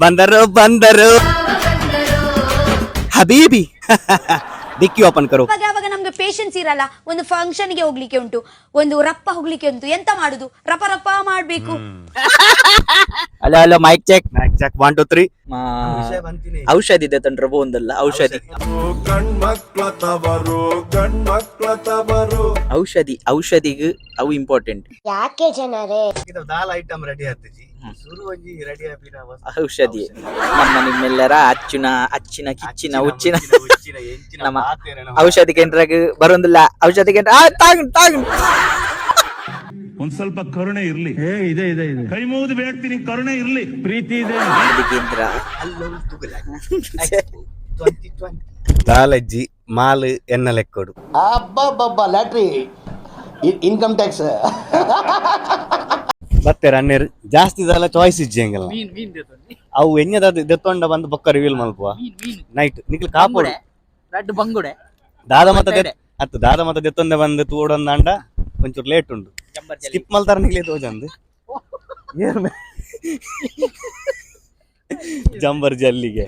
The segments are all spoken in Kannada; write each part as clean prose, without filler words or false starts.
ಬಂದರು ಹಬೀಬಿ ಡಿಕ್ಕಿ ಓಪನ್ ಕರೋ. ಯಾವಾಗ ನಮ್ಗೆ ಪೇಷನ್ಸ್ ಇರಲ್ಲ, ಒಂದು ಫಂಕ್ಷನ್ ಗೆ ಹೋಗ್ಲಿಕ್ಕೆ ಉಂಟು, ಒಂದು ರಪ್ಪ ಹೋಗ್ಲಿಕ್ಕೆ ಉಂಟು, ಎಂತ ಮಾಡುದು, ರಪ ರಪ ಮಾಡ್ಬೇಕು. Hello mic check 1 2 3. ಔಷಧಿ ಇದೆ ತಂಡ್ರ ಒಂದಲ್ಲ ಔಷಧಿಗೆ ಅವು ಇಂಪಾರ್ಟೆಂಟ್. ಯಾಕೆ ಜನರೇ ದಾಲ್ ಐಟಮ್ ರೆಡಿ ಆತಿಜಿ ಶುರು ಒಂಜಿ ರೆಡಿ ಆಪಿನ ಔಷಧಿ ನಿಮ್ಮೆಲ್ಲರ ಅಚ್ಚಿನ ಕಿಚ್ಚಿನ ಹುಚ್ಚಿನ ನಮ್ಮ ಔಷಧಿ ಕೇಂದ್ರಕ್ಕೆ ಬರೋದಿಲ್ಲ. ಔಷಧಿ ಕೇಂದ್ರ ಒಂದ್ ಸ್ವಲ್ಪ ಕರುಣೆ ಇರ್ಲಿ. ಇದೆ ಕೈ ಮುಗಿದು ಬೇಡ್ತೀನಿ, ಕರುಣೆ ಇರ್ಲಿ, ಪ್ರೀತಿ ಇದೆ. ಕೇಂದ್ರ ದಾಲಜ್ಜಿ ಮಾಲ್ ಎನ್ನ ಲೆಕ್ಕೊಡು. ಅಬ್ಬಬ್ಬಬ್ಬ ಲ್ಯಾಟ್ರಿ ಇನ್ಕಮ್ ಟ್ಯಾಕ್ಸ್ ಮತ್ತೆ ರನ್ನೇರ್ ಜಾಸ್ತಿ ದಾಲ ಚಾಯ್ಸ್ ಇಜ್ಜಿ ಹಂಗಲ್ಲ ಅವು ಎಣ್ಣೆದ ದೆತ್ತೊಂಡ ಬಂದು ಬೊಕ್ಕ ರಿವೀಲ್ ಮಲ್ಪುವ ನೈಟ್ ನಿಕ್ಲು ಕಾಪೋಡು ದಾದ ಮತ ದೆತ್ತೊಂದೆ ಬಂದು ತೂಡೊಂದು ಅಂಡ ಒಂಚೂರು ಲೇಟ್ ಉಂಡು ಸ್ಕಿಪ್ ಮಲ್ತಾರ ನಿಕ್ಲೆ ತೋಜಂದು ಜಂಬರ್ ಜಲ್ಲಿಗೆ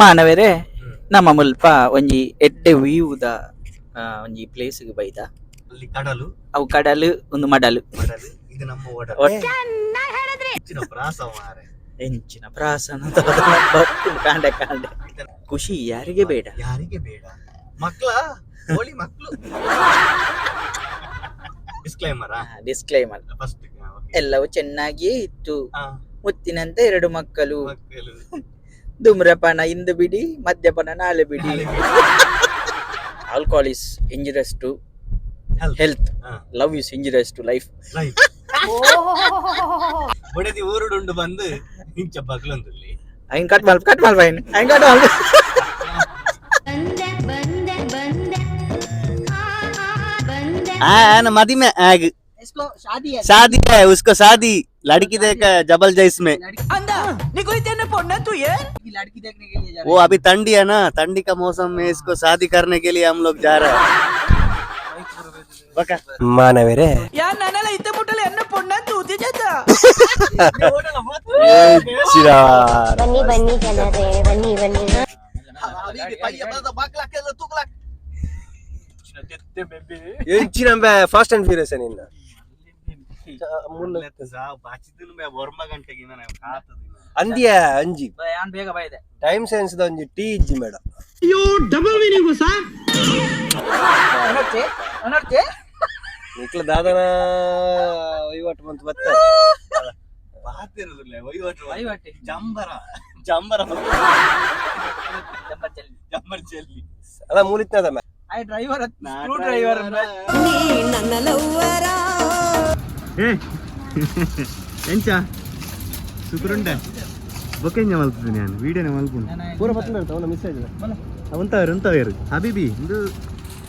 ಮಾನವರೇ ನಮ್ಮ ಮುಲ್ಪ ಒಂಜಿ ಎಡ್ಡೆ ವ್ಯೂದ ಒಂಜಿ ಪ್ಲೇಸ್ ಗೆ ಬೈದ ಅಲ್ಲಿ ಕಡಲು ಅವು ಕಡಲು ಒಂದು ಮಡಲು ಇದು ನಮ್ಮ ಎಂಚಿನ ಪ್ರಾಸನ ಕಾಂಡೆ ಖುಷಿ ಯಾರಿಗೆ ಬೇಡ ಮಕ್ಳ ಹೋಳಿ ಮಕ್ಳು ಡಿಸ್ಕ್ಲೈಮರ್ ಎಲ್ಲವೂ ಚೆನ್ನಾಗಿಯೇ ಇತ್ತು. ಮುತ್ತಿನಂತೆ 2 ಮಕ್ಕಳು. ಧೂಮ್ರಪಾನ ಇಂದು ಬಿಡಿ, ಮದ್ಯಪಾನ ನಾಳೆ ಬಿಡಿ. Alcohol is injurious to health, love is injurious to life. ಬಡದಿ ಊರುಡುಂಡು ಬಂದು ಇಂಚ ಬಗ್ಲೊಂದುಲ್ಲಿ ಹಂಗ್ ಕಟ್ ಮಾಲ್ मदी में आग शादी है उसको शादी लड़की देख जबल जैस में वो अभी ठंडी है ना, ठंडी का मौसम में इसको शादी करने के लिए हम लोग जा रहे हैं. मानवेरे ಬನ್ನಿ ಬನ್ನಿ ಜನರೇ ಬನ್ನಿ ಬನ್ನಿ. ಫಾಸ್ಟ್ ಅಂಡ್ ಫ್ಯೂರಿಯಸ್ ನಿನ್ನ ಅಂದಿಯ ಅಂಜಿ ಟೈಮ್ ಸೈನ್ಸ್ ಒಂಜಿ ಟೀ ಇಜ್ಜಿ ಮೇಡ ನಿಕ್ಲ ದಾದನ ವಹಿವಾಟು ಬಂತು ಬತ್ತ ಅಲ್ಲ ಮೂಲಿತ್ನದ ಡ್ರೈವರ್ ಎಂಚ ಸುಕುರುಂಡೆ ಬೊಕೆಂಜ ಮಲ್ಪುದು ನಾನು ವಿಡಿಯೋನೆ ಮಲ್ಪುಂಡು ಪೂರ ಪತ್ತಂಡ ಅವನ ಮಿಸ್ ಆಗಿದೆ ಉಂತವೇರು ಹಬೀಬಿ ಇದು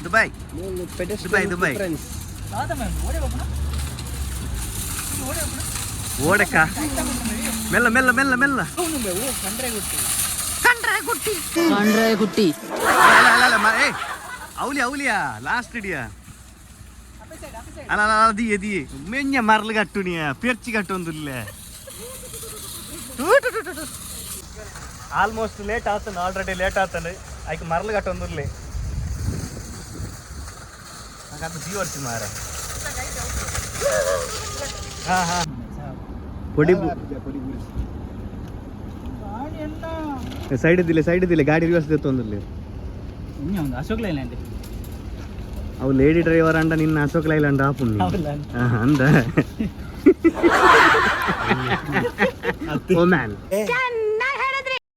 ದುಬೈ ಓಡಕ್ಕ ಮೆಲ್ಲ ಮೆಲ್ಲ ಮೆಲ್ಲ ಮೆಲ್ಲ ಗುಟ್ಟಿ ಔಲಿಯಾ ಲಾಸ್ಟ್ ಇಡಿಯಾ ಅಲ್ಲ ಅದಿ ಮೆಂಜ ಮರಲು ಕಟ್ಟುನಿಯ ಪೆರ್ಚಿ ಕಟ್ಟೊಂದಿಲ್ಲ ಆಲ್ಮೋಸ್ಟ್ ಲೇಟ್ ಆತನ ಆಲ್ರೆಡಿ ಲೇಟ್ ಆತನ ಆಯ್ಕೆ ಮರಲು ಕಟ್ಟೊಂದಿರ್ಲಿ ಹಾಗಂತ ಜೀವರ್ಸಿ ಮಾರ ಪೊಡಿ ಸೈಡ್ ಇದ್ದಿಲ್ಲ ಗಾಡಿ ರಿವರ್ಸ್ ತೊಂದಿರ್ಲಿ ಅಶೋಕ್ ಲೈಲ್ಯಾಂಡ್ ಅವು ಲೇಡಿ ಡ್ರೈವರ್ ಅಂಡ ನಿನ್ನ ಅಶೋಕ್ ಲೈಲ್ಯಾಂಡ್ ಆಪುಂಡು ಅಂದ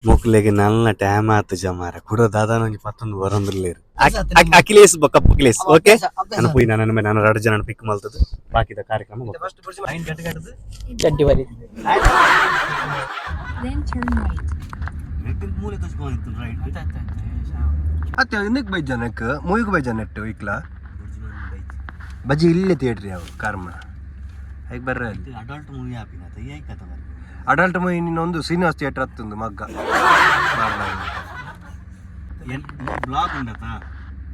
ಮುಕ್ಲೆಗೆ ನಲ್ಲ ಟೈಮ್ ಆತು ಜಮಾರ ಕೂಡ ದಾದಾ ನಂಗೆ ಪತ್ತೊಂದು ಬರೋದಿಲ್ಲ ಅಖಿಲೇಶ್ ಕಪ್ಪು ಅಖಿಲೇಶ್ ಓಕೆ ನಾನು ಪೋಯಿ ನಾನು 2 ಜನ ಪಿಕ್ ಮಲ್ತದ್ದು ಬಾಕಿದ ಕಾರ್ಯಕ್ರಮ ಅತ್ತೆ ಇನ್ನಕ್ಕೆ ಬೈ ಜನಕ್ಕೆ ಮೂವಿಗೆ ಬೈ ಜನಟ್ಟು ಇಕ್ಲ ಬಜ್ಜಿ ಇಲ್ಲೇ ಥಿಯೇಟ್ರಿ ಅವು ಕಾರ್ಮ ಹೇಗೆ ಬರ್ರ ಅಡಲ್ಟ್ ಮೂವಿ ಆಪಿನ ಅಡಲ್ಟ್ ಮೂವಿ ಇನ್ನೊಂದು ಶ್ರೀನಿವಾಸ್ ಥಿಯೇಟರ್ ಹತ್ತೊಂದು ಮಗ್ಗ ಬ್ಲಾಗ್ ಉಂಡತ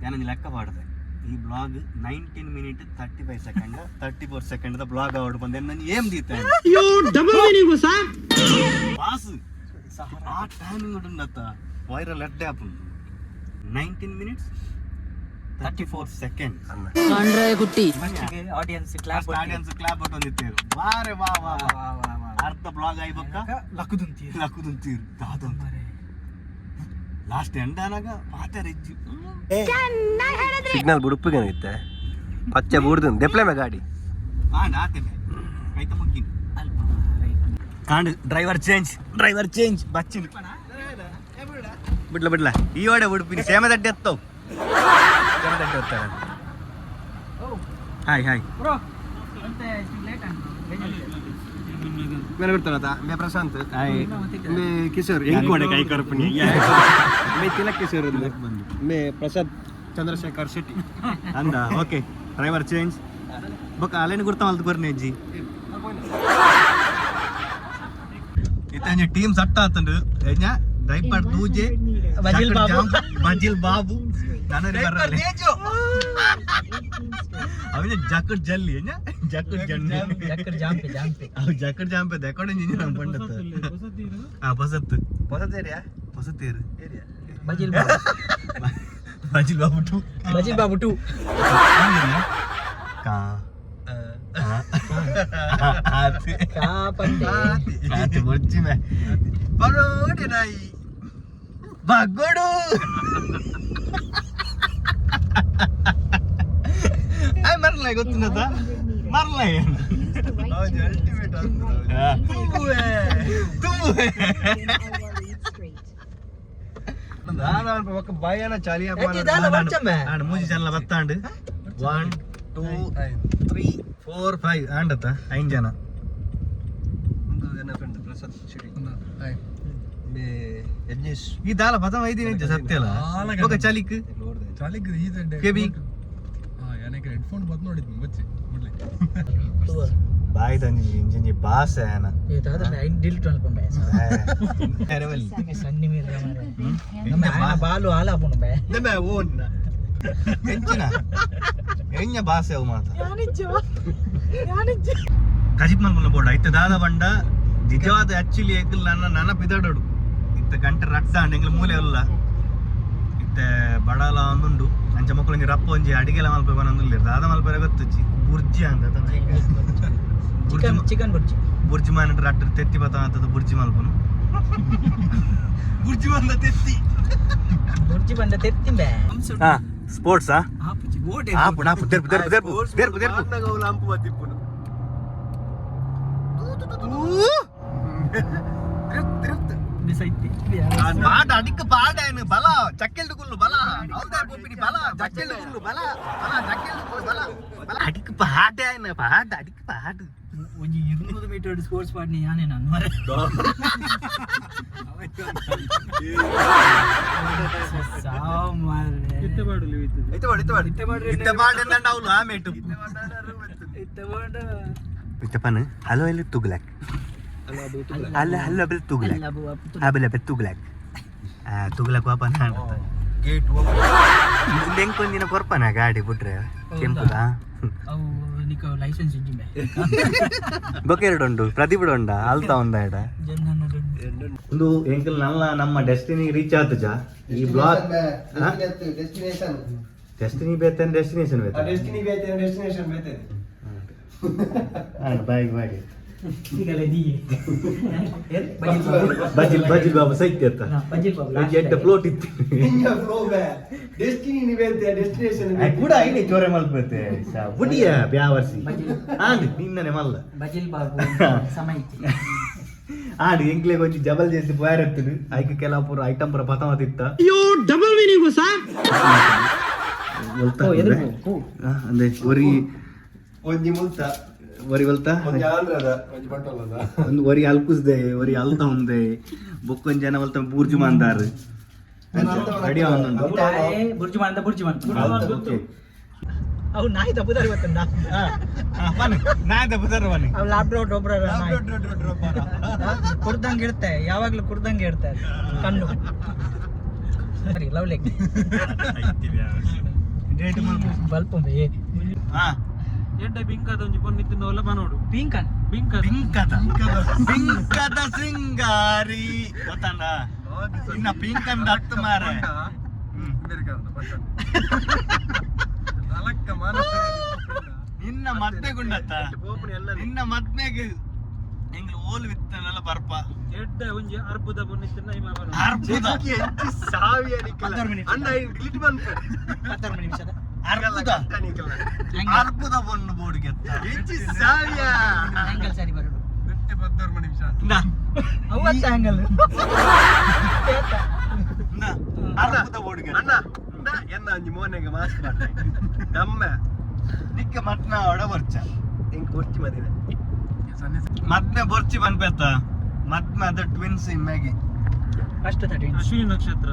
ನಾನು ಲೆಕ್ಕ ಪಾಡ್ದೆ ಈ blog 19 minutes 35 seconds 34 seconds the blog ಆವಡ್ ಬಂದೆ ನಾನು ಏಮ್ ದೀತೆ ಅಯ್ಯೋ ಡಬಲ್ ಮೀನಿಂಗ್ ಸಾ ಬಾಸ್ ಆ ಟೈಮಿಂಗ್ ಉಂಡತ್ತ ವೈರಲ್ ಅಡ್ಡೆ ಆಪುಂಡು 19 minutes 34 seconds ಅಂದ್ರೆ ಗುಟ್ಟಿ ಆಡಿಯನ್ಸ್ ಕ್ಲಾಪ್ ಆಡಿಯನ್ಸ್ ಕ್ಲಾಪ್ ಹೊಟ್ಟೊಂದಿತ್ತೇರು ಬಾರೆ ವಾ ವಾ ಅರ್ಧ ಬ್ಲಾಗ್ ಆಯ್ಬಕ್ಕ ಲಕ್ಕುದುಂತೀರು ದಾದ ಲಾಸ್ಟ್ ಎಂಡ್ ಆನಾಗ ಪಾತೆ ರೆಜ್ಜಿ ಸಿಗ್ನಲ್ ಬುಡುಪಿಗೆ ಇತ್ತೆ ಪಚ್ಚೆ ಬೂಡ್ದು ದೆಪ್ಲೆಮೆ ಗಾಡಿ ಆತೇನೆ ಕೈತ ಮುಗ್ಗಿ ಕಾಂಡ್ ಡ್ರೈವರ್ ಚೇಂಜ್ ಬಚ್ಚಿನ ಬಿಡ್ಲ ಈ ಒಡೆ ಉಡುಪಿನಿ ಸೇಮದಡ್ಡಿ ಎತ್ತವು ಸೇಮದಡ್ಡಿ ಎತ್ತಾರ ಹಾಯ್ ಬ್ರೋ ಮತ್ತೆ ಲೇಟ್ ಆಯ್ತು ಮೇಲೆ ಬಿಡ್ತಾನತ ಮೇ ಪ್ರಶಾಂತ್ ಹಾಯ್ ಮೇ ಕಿಶೋರ್ ಎಂಕೋಡೆ ಕೈ ಕರ್ಪಣಿ ಮೇ ತಿಲಕ್ ಕಿಶೋರ್ ಮೇ ಪ್ರಸಾದ್ ಚಂದ್ರಶೇಖರ್ ಶೆಟ್ಟಿ ಅಂದ ಓಕೆ ಡ್ರೈವರ್ ಚೇಂಜ್ ಬೊಕ್ಕ ಅಲ್ಲೇನು ಗುರ್ತ ಮಲ್ತು ಬರ್ನಿ ಅಜ್ಜಿ ಇತ್ತ ಟೀಮ್ ಸಟ್ಟ ಆತಂಡು ಎಜ್ಜ ದೈಪಾಡ್ ತೂಜೆ ಬಜಿಲ್ ಬಾಬು ನನಗೆ ಬರಲ್ಲ ಅವನ ಜಾಕಟ್ ಜಲ್ಲಿ ಎಜ್ಜ ಜಾಕಟ್ ಜಾಂಪೆ ಅವು ಜಾಕಟ್ ಜಾಂಪೆ ದೆಕೊಂಡು ನಿನ್ನ ನಮ್ಮ ಪಂಡತ ಹೊಸತ್ ಏರಿಯಾ ಬಜಿಲ್ ಬಾಬು ಟು ಕಾ ಆತಿ ಬೊಚ್ಚಿ ಮೇ ಬರೋಡಿ ನಾಯಿ ಬಗ್ಗೋಡು ಮರಲ ಗೊತ್ತಿನದ ಮರಲ ಅಲ್ಟಿಮೇಟ್ ಭಯನ ಚಾಲಿಯ ಮೂಜಿ ಜನ ಬತ್ತಾಂಡು 1 2 3 4 5 ಆಂಡತ್ತ 5 ಜನ ಪ್ರಸಾದ್ ಶೆಟ್ಟಿ ಮೇ ಯಜ್ಞೇಶ್ ಈ ದಾಲ ಪದಂ 5 ದಿನ ಸತ್ಯಲ್ಲ ಓಕೆ ಚಾಲಿಕ್ ಕೆಬಿ ಹೆಡ್ಫೋನ್ ಬದ್ ನೋಡಿದ್ನಿ ಬಚ್ಚಿ ಬಾಯ್ ತಂಜಿ ಇಂಜಿಂಜಿ ಬಾಸ ಏನ ಡಿಲೀಟ್ ಅನ್ಕೊಂಡೆ ಸಣ್ಣ ಮೀರ ಬಾಲು ಹಾಲಾಪುಣ ಬೇ ದೆಬೆ ಓನ್ ಎಂಚಿನ ಎಂಜ ಬಾಸೆ ಅವು ಮಾತ ಕಜಿಪ್ ಮಲ್ಪುನ ಬೋರ್ಡ್ ಐತ ದಾದ ಬಂಡ ನಿಜವಾದ ಆಕ್ಚುಲಿ ಎಗ್ಲ್ ನನ್ನ ಪಿದಾಡೋಡು ಇತ್ತ ಗಂಟೆ ರಟ್ಟ ಎಂಗ್ಲ ಮೂಲೆ ಅಲ್ಲ ಇತ್ತ ಬಡಲ ಒಂದುಂಡು ಅಂಚ ಮಕ್ಕಳಿಗೆ ರಪ್ಪ ಒಂಜಿ ಅಡಿಗೆಲ ಮಲ್ಪ ಬಂದಿಲ್ಲ ದಾದ ಮಲ್ಪರ ಗೊತ್ತಚ್ಚಿ ಬುರ್ಜಿ ಅಂತ ಚಿಕನ್ ಬುರ್ಜಿ ಮಾನ ರಟ್ಟ ತೆತ್ತಿ ಬತ್ತ ಅಂತದ ಬುರ್ಜಿ ಮಲ್ಪನು ಬುರ್ಜಿ ಬಂದ ತೆತ್ತಿ ಬೇ ಹಾ ಸ್ಪೋರ್ಟ್ಸ್ ಆಪು ತೆರ್ಪು ಲಾಂಪು ಬತ್ತಿಪ್ಪುನು ಪಾಡ ಅಡಿಕ್ಕ ಪಾಡೇನು ಬಲ ಚಕ್ಕೆಲ್ಡು ಕುಲ್ಲು ಬಲ ಹೌದಾ ಬೋಪಿನಿ ಬಲ ಚಕ್ಕೆಲ್ಡು ಕುಲ್ಲು ಬಲ ಚಕ್ಕೆಲ್ಡು ಕುಲ್ಲು ಬಲ ಅಡಿಕ್ಕ ಪಾಡೇನು ಪಾಡ ಅಡಿಕ್ಕ ಪಾಡು ಒಂಜಿ 200 ಮೀಟರ್ ಸ್ಪೋರ್ಟ್ಸ್ ಪಾಡ್ನಿ ಯಾನೇ ನಾನು ಮರೆ ಹಲೋ ಎಲ್ಲಿ ತುಗ್ಲಾಕ್ ಅಲ್ಲ ತುಗ್ಲಾಕ್ ತುಗ್ಲಾಕ್ ವಾಪನ ಗೇಟ್ ಎಂಕೊಂದಿನ ಕೊರ್ಪನ ಗಾಡಿ ಬಿಟ್ರೆ ಕೆಂಪುದ ಅವು ನಿಕ ಲೈಸೆನ್ಸ್ ಇಜ್ಜಿಮೆ ಬೊಕೆರಡು ಉಂಡು ಪ್ರತಿಬಿಡ ಉಂಡ ಅಲ್ತಾ ಒಂದ ಎಡ ಒಂದು ಎಂಕಲ್ ನಮ್ಮ ಡೆಸ್ಟಿನಿ ರೀಚ್ ಆತುಜ ಈ ಬ್ಲಾಗ್ ಡೆಸ್ಟಿನಿ ಬೇತೇನೆ ಡೆಸ್ಟಿನೇಷನ್ ಬೇತೇನೆ ಬಾಯ್ ಬಜಿಲ್ ಬಾಬು ಸೈತ್ಯ ಎಡ್ಡ ಫ್ಲೋಟ್ ಇತ್ತು ಕೂಡ ಐಡಿ ಚೋರೆ ಮಲ್ಪತ್ತೆ ಬುಡಿಯ ಬ್ಯಾವರ್ಸಿ ನಿನ್ನನೆ ಮಲ್ಲ ಬಜಿಲ್ ಬಾಬು ಸಮಯ ಆಡಿ ಎಂಕ್ಲೆ ಕೊಂಚ ಜಬಲ್ చేసి పోయారెత్తుడు ఐకి కెలాపూర్ ఐటమ్ పర పతం అతిత్త ಅಯ್ಯೋ ಡಬಲ್ ಮೀನಿಂಗ್ ಸಾ ಅಂದೆ ಒರಿ ಒಂಜಿ ಮುಲ್ತ ಒರಿ ವಲ್ತ ಒಂಜಿ ಆಂಧ್ರದ ಒಂಜಿ ಬಂಟೋಲದ ಒಂದು ಒರಿ ಅಲ್ಕುಸ್ದೆ ಒರಿ ಅಲ್ತ ಒಂದೆ ಬೊಕ್ಕೊಂಜ ಜನ ವಲ್ತ ಬೂರ್ಜು ಮಾಂದಾರ್ ರೆಡಿ ಆವೊಂದುಂಡು ಬುರ್ಜಿ ಮಾಂದ ಓಕೆ ಅವು ನಾಯಿ ತಪ್ಪುದಾರ ಇವತ್ತಂದ ನಾಯಿ ತಪ್ಪುದಾರ ಬನ್ನಿ ಅವು ಲಾಬ್ಡೋ ಡೊಬ್ರ ಕುಡ್ದಂಗೆ ಇಡ್ತೆ ಯಾವಾಗ್ಲೂ ಕುಡ್ದಂಗೆ ಇಡ್ತೆ ಕಣ್ಣು ಸರಿ ಲವ್ ಲೆಗ್ ಡೇಟ್ ಬಲ್ಪ ಹಾ ಎಡ್ಡೆ ಬಿಂಕದ ಒಂಜಿ ಪೊನ್ನಿತ್ತಿನ ಒಲ್ಲ ಬನೋಡು ಪಿಂಕನ್ ಪಿಂಕದ ಸಿಂಗಾರಿ ಗೊತ್ತಂಡ ಇನ್ನ ಪಿಂಕಂದ ಹತ್ತು ಮಾರ ನಿನ್ನ ಮದ್ನೆ ಗುಂಡತ್ತ ನಿನ್ನ ಮದ್ನೆಗೆ ಎಂಗ್ಲು ಓಲ್ ವಿತ್ತನೆಲ್ಲ ಬರ್ಪ ಎಡ್ಡೆ ಒಂಜಿ ಅರ್ಬುದ ಪೊನ್ನಿತ್ತಿನ ಇಮ ಬನೋಡು ಅರ್ಬುದ ಅರ್ಬುದ ಅರ್ಬುದ ಬೊಣ್ಣು ಬೋರ್ಡ್ಗೆ ಆಂಗಲ್ ಸರಿ ಬರೋಡು ಅವತ್ತ ಆಂಗಲ್ ಅರ್ಬುದ ಬೋರ್ಡ್ಗೆ ಎನ್ನ ಅಂಜಿ ಮೋನೆಗೆ ಮಾಸ್ಕ್ ನಮ್ಮ ನಿಕ್ಕ ಮಟ್ನ ಒಡ ಬರ್ಚ ಹಿಂಗ್ ಕೊರ್ಚಿ ಮದಿನ ಮದ್ನೆ ಬರ್ಚಿ ಬಂದ್ಬೇತ ಮದ್ನ ಅದ ಟ್ವಿನ್ಸ್ ಇಮ್ಮೆಗೆ ಫಸ್ಟ್ 13 ಅಶ್ವಿನಿ ನಕ್ಷತ್ರ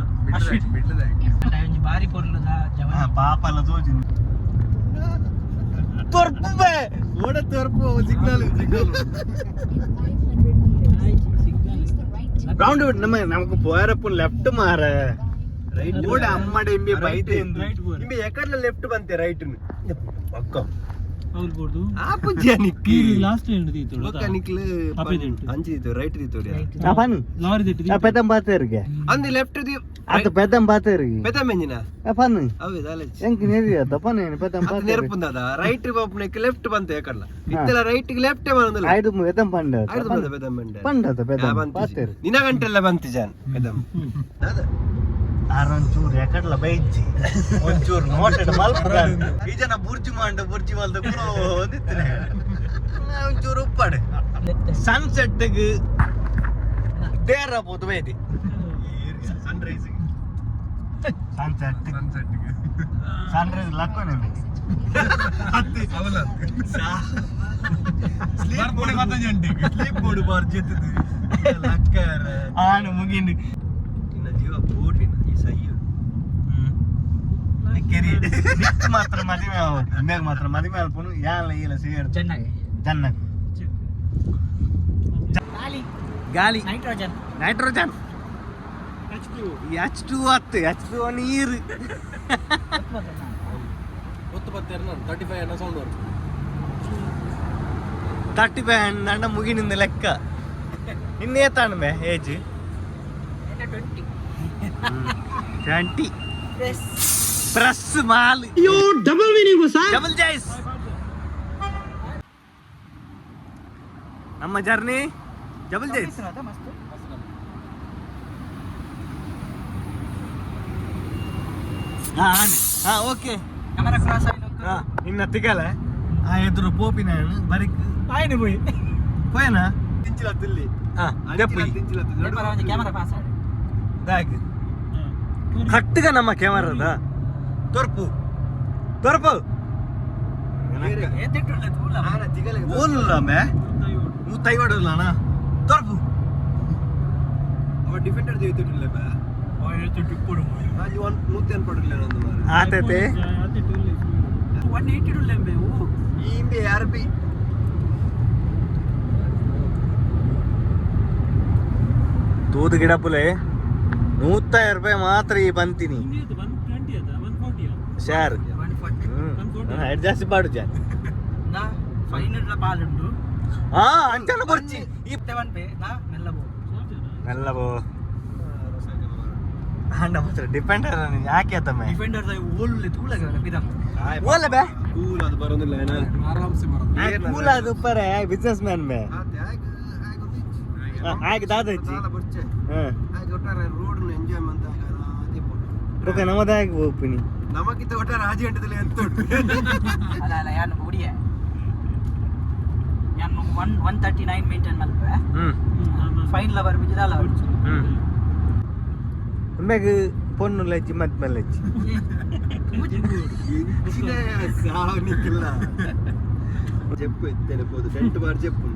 ಒಂಜಿ ಬಾರಿ ಪೊರ್ಲದ ಜವ ಪಾಪಲ ತೋಜಿ ತೊರ್ಪೆ ಓಡ ತೊರ್ಪು ಸಿಗ್ನಲ್ ರೌಂಡ್ ನಮಕ್ ಪೋಯರಪ್ಪ ಲೆಫ್ಟ್ ಮಾರ ರೈಟ್ ಓಡ ಅಮ್ಮಡ ಇಂಬಿ ಬೈತೆ ನಿಂಬೆ ಎಕಡ್ಲ ಲೆಫ್ಟ್ ಬಂತೆ ರೈಟ್ ಪಕ್ಕ ಅವ್ರು ಬೋರ್ಡು ಆಪು ಜಾನಿಕ್ ಲಾಸ್ಟ್ ಎಂಡ್ ದೀತು ಪಕ್ಕ ನಿಕ್ಲ ಅಪೆ ದಿಟ್ಟು. ಅಂಚಿ ದಿತ್ತು ರೈಟ್ ದಿತ್ತು ಅಪನ್ ಲಾರಿ ದಿಟ್ಟು పెద్దం బాతేరుగే ಅಂದಿ ಲೆಫ್ಟ್ ದಿ ಅದು పెద్దం బాతేరుగి ಪೆದ ಮೆಂಜಿನ ಅಪನ್ ಅವೆ ದಾಲೆಜ್ ಎಂಕ್ ನೆರಿಯ ತಪನೆ పెద్దం ಅದು బాతేరు ನೆರಪುಂದದ ರೈಟ್ ಬಾಪ್ನೆಕ್ ಲೆಫ್ಟ್ ಬಂತೆ ಎಕಡ್ಲ ಇತ್ತಲ ರೈಟ್ ಗೆ ಲೆಫ್ಟ್ ಬಂದಲ್ಲ ಐದು పెద్దం పండ ಐದು ಬಂದ ಪೆದ ಮೆಂಡ పండದ పెద్దం బాతేరు ನಿನ ಗಂಟೆಲ್ಲ ಬಂತಿ ಜಾನ್ ಪೆದಂ ಆರೊಂಚೂರು ಎಕಡ್ಲ ಬೈಜ್ಜಿ ಒಂಚೂರು ನೋಟೆಡ್ ಮಲ್ಪ ಈ ಜನ ಬುರ್ಜಿ ಮಾಂಡ ಬುರ್ಜಿ ಮಲ್ದ ಪುರೋ ಓದಿತ್ತನೆ ಒಂಚೂರು ಉಪ್ಪಾಡೆ ಸನ್ಸೆಟ್ಗೆ ಡೇರ ಪೋತು ಬೇದಿ ಸನ್ರೈಸ್ ಸನ್ರೈಸ್ ಲಕ್ಕೋನೆ ಸ್ಲೀಪ್ ಬೋರ್ಡ್ ಬಾರ್ ಜೆತ್ತಿದ್ದು ಲಕ್ಕರ ಆನು ಮುಗಿಂಡು ನಿನ್ನ ಜೀವ ಬೋಟಿನ ಈ ಸೈಯು ಕೆರಿ ನಿಕ್ ಮಾತ್ರ ಮದುವೆ ಆಗೋದು ಇಮ್ಯಾಗ ಮಾತ್ರ ಮದುವೆ ಅಲ್ಪನು ಯಾಲ ಇಲ್ಲ ಸೇರ್ ಚೆನ್ನಾಗಿ ಚೆನ್ನಾಗಿ ಗಾಳಿ ನೈಟ್ರೋಜನ್ ನೈಟ್ರೋಜನ್ H2 ಹತ್ತು H2 ನೀರು 35 ಅಂಡ ಮುಗಿನಿಂದ ಲೆಕ್ಕ ಇನ್ನೇ ತಾಣ್ಮೆ ಏಜ್ 20 ಪ್ರೆಸ್ ಮಾಲ್ ಡಬಲ್ ಮೀನಿಂಗ್ ಸರ್ ಡಬಲ್ ಜೈಸ್ ನಮ್ಮ ಜರ್ನಿ ಡಬಲ್ ಜೈಸ್ ಹಾ ಓಕೆ ಕ್ಯಾಮೆರಾ ಕ್ರಾಸ್ ಇನ್ನ ತಿಗಲ ಆ ಎದುರು ಪೋಪಿನ ಬರಿಕ್ ಆಯ್ತು போய் ಹೋಯನಾ ತಿಂಚಿಲ ತಿಲ್ಲಿ ಹಾ ದೆಪ್ಪಿ ತಿಂಚಿಲ ಒಂದು ಕ್ಯಾಮೆರಾ ಪಾಸ್ ಆಡಿ ಬ್ಯಾಗ್ ಕಟ್ಟಗ ನಮ್ಮ ಕ್ಯಾಮರಾದ ತೊರ್ಪು ಏತಿಟ್ಟುಲ್ಲ ತೂಲ ಆನ ತಿಗಲ ಓಲ್ಲ ಮೇ ನೀವು ತೈವಾಡಲ್ಲ ಅಣ್ಣ ತೊರ್ಪು ಅವ ಡಿಫೆಂಡರ್ ದೇವಿತ್ತಿಲ್ಲ ಬಾ ಓಯ್ತು ಟಿಪ್ಪುಡು ಅದು 110 ಪಡಲ್ಲ ನಂದು ಮಾರ ಆತೈತೆ 180 ಲೆಂಬೆ ಈ ಇಂಬೆ ಆರ್ಬಿ ತೂದು ಗಿಡ ಪುಲೆ 100 ರೂಪಾಯಿ ಮಾತ್ರ ಈ ಬಂತೀನಿ 120 ಅದ 140 ಶೇರ್ 140 ಅಡ್ಜಸ್ಟ್ ಮಾಡು ಜಾನ್ ನಾ ಫೈನಲ್ ಪಾಲುಂಡು ಹಾ ಅಂಚನ ಬರ್ಚಿ ಈ 7 ಪೇ ನಾ ಮೆಲ್ಲಬೋ ಎಲ್ಲ ಬೋ ಹಣ್ಣ ಮಾತ್ರ ಡಿಪೆಂಡ್ ಯಾಕೆ ತಮ್ಮ ಡಿಫೆಂಡರ್ ದ ಓಲ್ಲೆ ತೂಲಗ ಬಿದಂ ಓಲ್ಲ ಬೇ ಕೂಲ್ ಅದು ಬರೋದಿಲ್ಲ ಏನ ಆರಾಮ್ಸೆ ಬರೋದು ಕೂಲ ಅದು ಪರ ಬಿಸ್ನೆಸ್ ಮ್ಯಾನ್ ಮೇ ಆಗ ದಾದ ಹಚ್ಚಿ ಬರ್ಚೆ ಹಾ ಆಗ ಒಟ್ಟಾರೆ ರೋಡ್ ಎಂಜಾಯ್ಮೆಂಟ್ ಆಗಲ್ಲ ಅದೇ ರೊಕ್ಕ ನಮ್ಮದಾಗಿ ಹೋಗ್ತೀನಿ ನಮಗಿಂತ ಒಟ್ಟಾರೆ ರಾಜಿ ಗಂಟದಲ್ಲಿ ಎಂತ ಉಂಟು ಅಲ್ಲ ಅಲ್ಲ ಯಾನ್ ಒಡಿಯೆ ಯಾನ್ 139 ಮೇಂಟೈನ್ ಮಲ್ಪೆ ಫೈನ್ ಲವರ್ ಬಿಜದಾಲ ಒಮ್ಮೆಗೆ ಪೊಣ್ಣು ಲಚ್ಚಿ ಮತ್ತೆ ಮೇಲೆ ಹಚ್ಚಿ ಸಾವನಿಕ್ಕಿಲ್ಲ చెప్పు తెలిపోదు 10 బార్ చెప్పు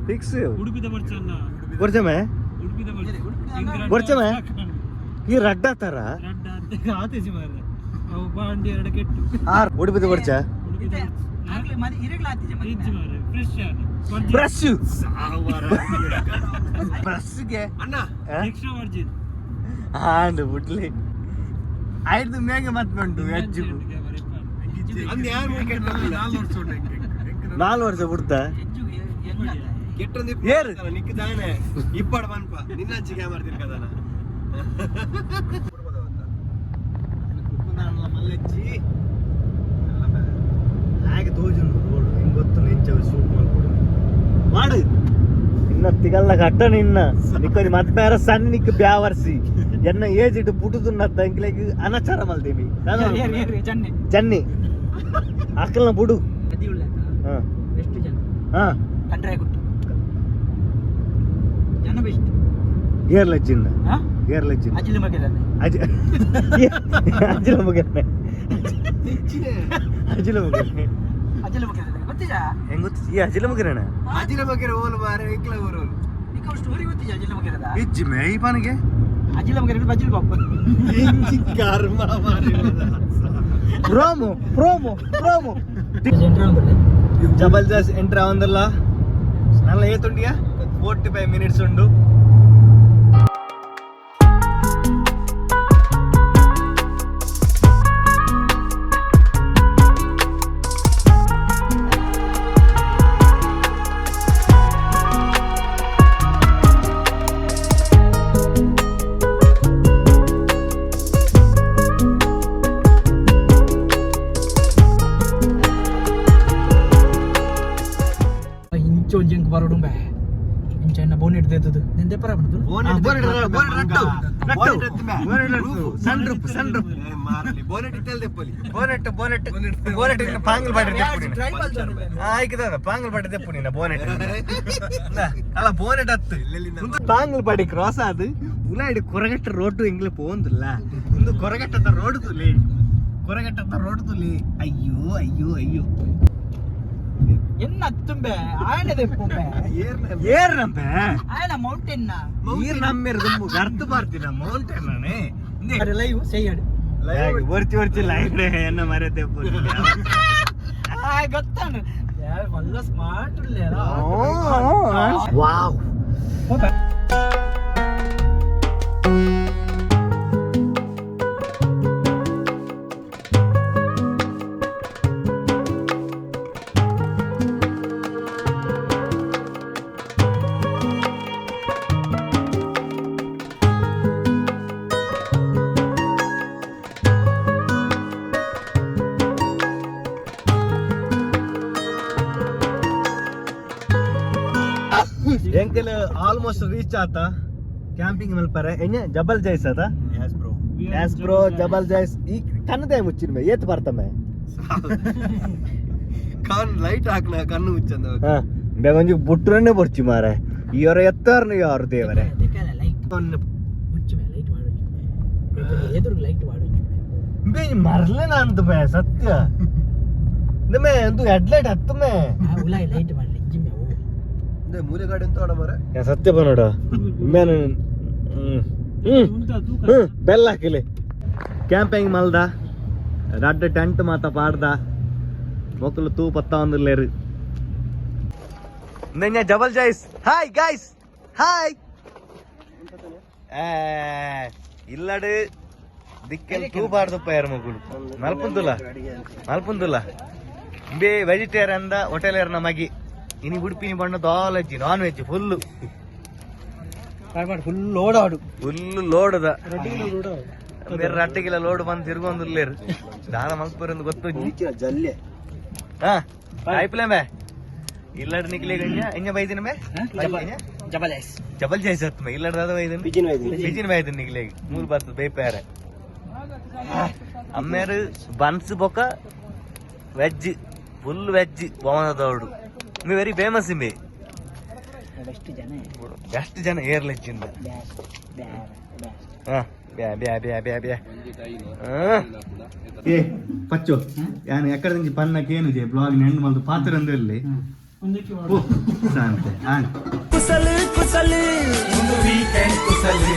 ಫಿಕ್ಸ್ ಉಡುಪಿದ ಬರ್ಚನ್ನ ಬರ್ಜಮೆ ಉಡುಪಿದ ಬರ್ಚ ಬರ್ಚಮೆ ಈ ರಡ್ಡ ತರ ರಡ್ಡ ಅಂತ ಆತೇಜಿ ಮಾರ್ರೆ ಅವು ಬಾಂಡಿ ಎರಡು ಕೆಟ್ಟು ಉಡುಪಿದ ಬರ್ಚ ಉಡುಪಿದ ಆಗ್ಲೇ ಮದಿ ಇರಗ್ಲ ಆತಿಜೆ ಫ್ರಿಜ್ ಮಾರ್ರೆ ಫ್ರೆಶ್ ಆದ ಬ್ರಷ್ ಬ್ರಷ್ಗೆ ಅಣ್ಣ ಎಕ್ಸ್ಟ್ರಾ ವರ್ಜಿನ್ ಹಾಂಡ್ ಬಿಡ್ಲಿ ಐದು ಮೇಗೆ ಮತ್ತೆ ಉಂಟು ವೆಜ್ ಅಂದ್ ಯಾರು ಕ್ರಿಕೆಟ್ 4 ವರ್ಷ ಉಂಟು 4 ವರ್ಷ ಬಿಡ್ತಾ ಕೆಟ್ಟೊಂದು ಏರು ನಿಕ್ಕಿದಾನೆ ಇಪ್ಪಡು ಬನ್ಪ ನಿನ್ನ ಹಂಚಿಗೆ ಮಾಡ್ತೀನಿ ಕದನ ಮಲ್ಲಜ್ಜಿ ಹಾಗೆ ತೋಜು ನೋಡು ಹಿಂಗೆ ಗೊತ್ತು ನಿಂಚ ಶೂಟ್ ಮಾಡ್ಕೊಡು ಮಾಡು ಇನ್ನ ತಿಗಲ್ಲ ಕಟ್ಟ ನಿನ್ನ ನಿಕ್ಕೊಂದು ಮತ್ತೆ ಬೇರೆ ಸಣ್ಣ ನಿಕ್ಕ ಬ್ಯಾವರ್ಸಿ ಎನ್ನ ಏಜ್ ಇಟ್ಟು ಪುಟುದುನ್ನ ತಂಕ್ಲೆಗ್ ಅನಚಾರ ಮಲ್ದೇವಿ ಜನ್ನಿ ಅಕ್ಕಲ್ನ ಬುಡು ಹಾ ಎಷ್ಟು ಜನ ಹಾ ಕಂಡ್ರೆ ಗುಟ್ಟು ಜನ ಬೆಸ್ಟ್ ಏರ್ಲಜ್ಜಿನ್ನ ಏರ್ಲಜ್ಜಿನ್ನ ಅಜಿಲು ಮಗಿದಾನೆ ಅಜಿಲ ಮುಗಿದ್ನೆ ಅಜಿಲ ಮುಗಿದ್ನೆ ಅಜಿಲು ಮಗಿದಾನೆ ಗೊತ್ತಿಲ್ಲ ಹೆಂಗ್ ಗೊತ್ತು ಈ ಅಜಿಲ ಮುಗಿರಣ ಅಜಿಲ ಬಗ್ಗೆ ಓಲು ಬಾರೆ ಇಕ್ಲ ಊರು ನಿಕ್ಕ ಸ್ಟೋರಿ ಗೊತ್ತಿಲ್ಲ ಅಜಿಲು ಮಗಿರದ ಇಜ್ಜಿ ಮೇ ಈ ಪಾನಿಗೆ ಅಜಿಲು ಮಗಿರ ಬಜಿಲು ಬಾಪ ಕರ್ಮ ಮಾರಿ ಪ್ರೋಮೋ ಪ್ರೋಮೋ ಪ್ರೋಮೋ ಎಂಟ್ರಿ ಆಗುದಿಲ್ಲ జబర్దస్త్ ఎంటర్ అవందల్లా నల్ల ఏతుండియా 45 minutes ఉండు ಇಂಚೊಂಜಿಂಗ್ ಬರೋಡು ಬೇ ಇಂಚನ್ನ ಬೋನೆಟ್ ದೇತದು ನಿಂದೆ ಪರ ಬಂತು ಬೋನೆಟ್ ಇಟ್ಟಲ್ ದೆಪ್ಪಲಿ ಬೋನೆಟ್ ಬೋನೆಟ್ ಬೋನೆಟ್ ಪಾಂಗಲ್ ಬಾಡಿ ದೆಪ್ಪು ಆಯ್ಕಿದ ಪಾಂಗಲ್ ಬಾಡಿ ದೆಪ್ಪು ನೀನ ಬೋನೆಟ್ ಅಲ್ಲ ಬೋನೆಟ್ ಹತ್ತು ಪಾಂಗಲ್ ಬಾಡಿ ಕ್ರಾಸ್ ಆದು ಉಲಾಡಿ ಕೊರಗಟ್ಟ ರೋಡು ಇಂಗ್ಲೆ ಪೋಂದಿಲ್ಲ ಒಂದು ಕೊರಗಟ್ಟದ ರೋಡ್ ತುಲಿ ಕೊರಗಟ್ಟದ ರೋಡ್ ತುಲಿ ಅಯ್ಯೋ ಅಯ್ಯೋ ಅಯ್ಯೋ ಎನ್ನ ತುಂಬೆ ಆಯನ ದೆಪ್ಪುಂಬೆ ಏರ್ ನಂಬೆ ಆಯನ ಮೌಂಟೇನ್ ನೀರ್ ನಮ್ಮಿರ್ದು ಗರ್ತು ಬರ್ತೀನ ಮೌಂಟೇನ್ ನಾನೇ ಲೈವ್ ಸೈಯಡ್ ಒರ್ತಿ ಒರ್ತಿ ಲೈಫ್ ಎನ್ನ ಮರೆತೆ ಗೊತ್ತಾನು ಮಲ್ಲ ಸ್ಮಾರ್ಟ್ ವಾವ್ ಎಂಕಲ್ ಆಲ್ಮೋಸ್ಟ್ ರೀಚ್ ಆತ ಕ್ಯಾಂಪಿಂಗ್ ಮಲ್ಪರೆ ಎಣ್ಣೆ ಜಬಲ್ ಜೈಸ್ ಆತ ಯಾಸ್ ಬ್ರೋ ಜಬಲ್ ಜೈಸ್ ಈ ಕನ್ನದೇ ಮುಚ್ಚಿನ ಮೇ ಏತ್ ಬರ್ತಮೆ ಕಣ್ ಲೈಟ್ ಹಾಕ್ನ ಕಣ್ಣು ಮುಚ್ಚಂದ ಹಾ ಬೇಗೊಂಜಿ ಬುಟ್ರನ್ನೇ ಬರ್ಚಿ ಮಾರೆ ಇವರ ಎತ್ತರ್ನು ಯಾರು ದೇವರೇ ಎದುರು ಲೈಟ್ ವಾಡು ಬೇ ಮರ್ಲೆ ನಂತ ಮೇ ಸತ್ಯ ನಮೇ ಒಂದು ಹೆಡ್ಲೈಟ್ ಹತ್ತು ಮೇ ಉಲಾಯಿ ಲೈಟ್ ಮಾಡಿ ಜಿಮ್ಮೆ ಮೂಲೆ ಗಾಡಿ ಅಂತ ಓಡ ಮರ ಸತ್ಯ ಬನ್ನೋಡ ಮೇನು ಬೆಲ್ಲ ಹಾಕಿಲಿ ಕ್ಯಾಂಪಿಂಗ್ ಮಲ್ದ ರಡ್ಡ ಟೆಂಟ್ ಮಾತ ಪಾಡ್ದ ಮೊಕ್ಕಲು ತೂ ಪತ್ತ ಒಂದಿಲ್ಲೇರು ನೆನ್ನೆ ಜಬಲ್ ಜೈಸ್ ಹಾಯ್ ಗೈಸ್ ಹಾಯ್ ಇಲ್ಲಡು ದಿಕ್ಕಲ್ಲಿ ತೂ ಪಾಡ್ದಪ್ಪ ಯಾರ ಮಗುಳು ಮಲ್ಪುಂದುಲ್ಲ ಬೇ ವೆಜಿಟೇರಿಯನ್ ದ ಹೋಟೆಲ್ ಯಾರ ನಮಗಿ ಇನಿ ಉಡುಪಿನಿ ಬಣ್ಣ ದಾಲಜ್ಜಿ non veg full full load ಆಡು ಫುಲ್ಲು ಲೋಡದ ಬೇರೆ ರಟ್ಟಿಗೆಲ್ಲ ಲೋಡ್ ಬಂದು ತಿರ್ಗೊಂದಿಲ್ಲೇರು ದಾರ ಮಲ್ಪುರಂದು ಗೊತ್ತು ಜಲ್ಲೆ ಹಾ ಆಯ್ಪಲೆ ಮೇ ಇಲ್ಲಡ್ ನಿಕ್ಲಿ ಎಂಜ ಬೈದಿನ ಮೇ ಜಬಲ್ ಜೈಸ್ ಹತ್ತು ಮೇ ಇಲ್ಲಡ್ ದಾದ ಬೈದಿನ ಬಿಜಿನ ಬೈದಿನ ನಿಕ್ಲಿ ಮೂರು ಬರ್ತದೆ ಬೇಪಾರೆ ಅಮ್ಮೇರು ಬನ್ಸ್ ಬೊಕ್ಕ ವೆಜ್ ಫುಲ್ ವೆಜ್ ಬೋಮನದೋಡು ಮೇ ವೆರಿ ಫೇಮಸ್ ಮೇ ಎಷ್ಟು ಜನ ಏರ್ಲೆಜ್ಜಿಂದ ఏ పచ్చో యాని ఎక్కడ నుంచి పన్నకి ఏను చే బ్లాగ్ ఎండ్ మళ్ళీ పాత్ర అందరిలే శాంతి కుసలు కుసలు వీకెండ్ కుసలు